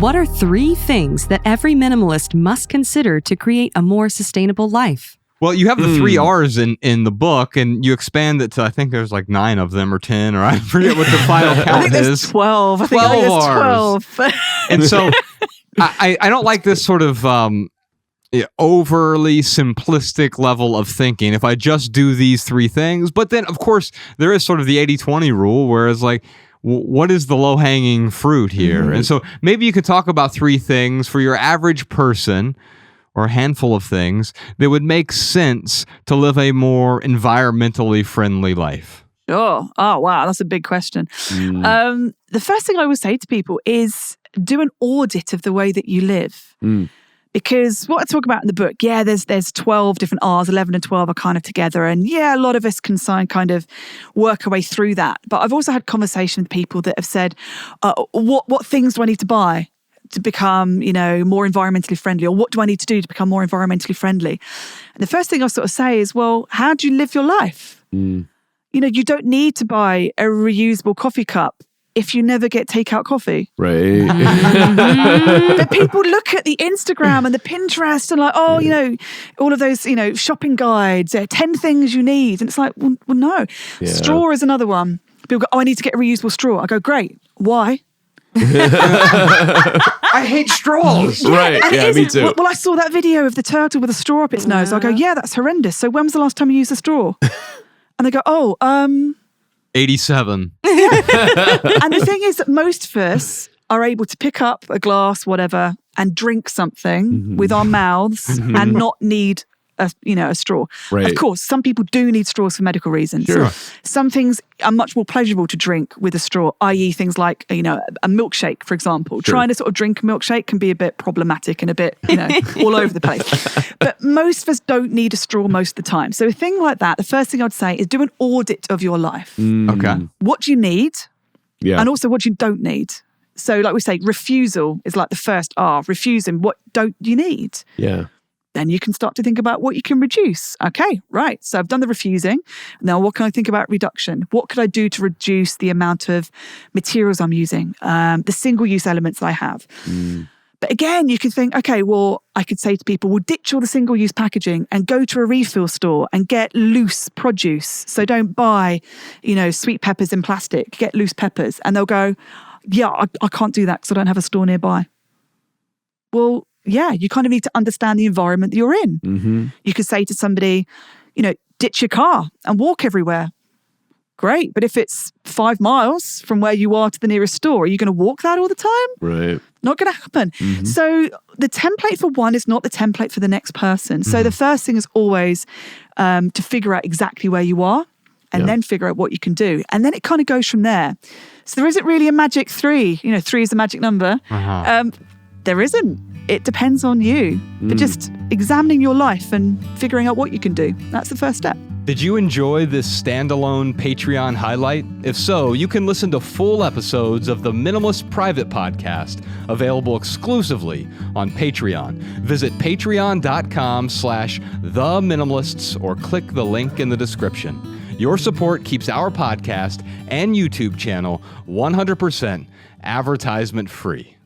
What are 3 things that every minimalist must consider to create a more sustainable life? Well, you have the 3 R's in the book, and you expand it to, I think there's like 9 of them or 10, or I forget what the final count is. I think there's 12. I think 12 there's 12. And so I don't like this sort of overly simplistic level of thinking. If I just do these 3 things, but then, of course, there is sort of the 80-20 rule, where it's like, what is the low-hanging fruit here? Mm-hmm. And so maybe you could talk about 3 things for your average person, or a handful of things that would make sense to live a more environmentally friendly life. Sure. Oh, wow. That's a big question. The first thing I would say to people is do an audit of the way that you live. Because what I talk about in the book, there's 12 different R's, 11 and 12 are kind of together. And a lot of us can kind of work our way through that. But I've also had conversations with people that have said, what things do I need to buy to become, more environmentally friendly? Or what do I need to do to become more environmentally friendly? And the first thing I sort of say is, well, how do you live your life? You don't need to buy a reusable coffee cup if you never get takeout coffee. Right. But people look at the Instagram and the Pinterest and like, all of those, shopping guides, 10 things you need. And it's like, well no. Yeah. Straw is another one. People go, I need to get a reusable straw. I go, great. Why? I hate straws. Right. Yeah, me too. Well, I saw that video of the turtle with a straw up its nose. I go, that's horrendous. So when was the last time you used a straw? And they go, 87. And the thing is that most of us are able to pick up a glass, whatever, and drink something with our mouths and not need a straw. Right. Of course, some people do need straws for medical reasons. Sure. Some things are much more pleasurable to drink with a straw, i.e. things like, a milkshake, for example. Sure. Trying to sort of drink a milkshake can be a bit problematic and a bit, all over the place. But most of us don't need a straw most of the time. So a thing like that, the first thing I'd say is do an audit of your life. Okay. What do you need? Yeah. And also what you don't need. So like we say, refusal is like the first R. Refusing, what don't you need? Yeah. Then you can start to think about what you can reduce. Okay, right. So I've done the refusing. Now, what can I think about reduction? What could I do to reduce the amount of materials I'm using, the single-use elements that I have? But again, you can think, okay, well, I could say to people, well, ditch all the single-use packaging and go to a refill store and get loose produce. So don't buy, sweet peppers in plastic. Get loose peppers. And they'll go, I can't do that because I don't have a store nearby. Well, you kind of need to understand the environment that you're in. You could say to somebody, ditch your car and walk everywhere. Great. But if it's 5 miles from where you are to the nearest store, are you going to walk that all the time? Right. Not going to happen. So the template for one is not the template for the next person. So the first thing is always to figure out exactly where you are and then figure out what you can do. And then it kind of goes from there. So there isn't really a magic 3. 3 is the magic number. There isn't. It depends on you. But just examining your life and figuring out what you can do. That's the first step. Did you enjoy this standalone Patreon highlight? If so, you can listen to full episodes of the Minimalist Private Podcast, available exclusively on Patreon. Visit patreon.com/theminimalists or click the link in the description. Your support keeps our podcast and YouTube channel 100% advertisement free.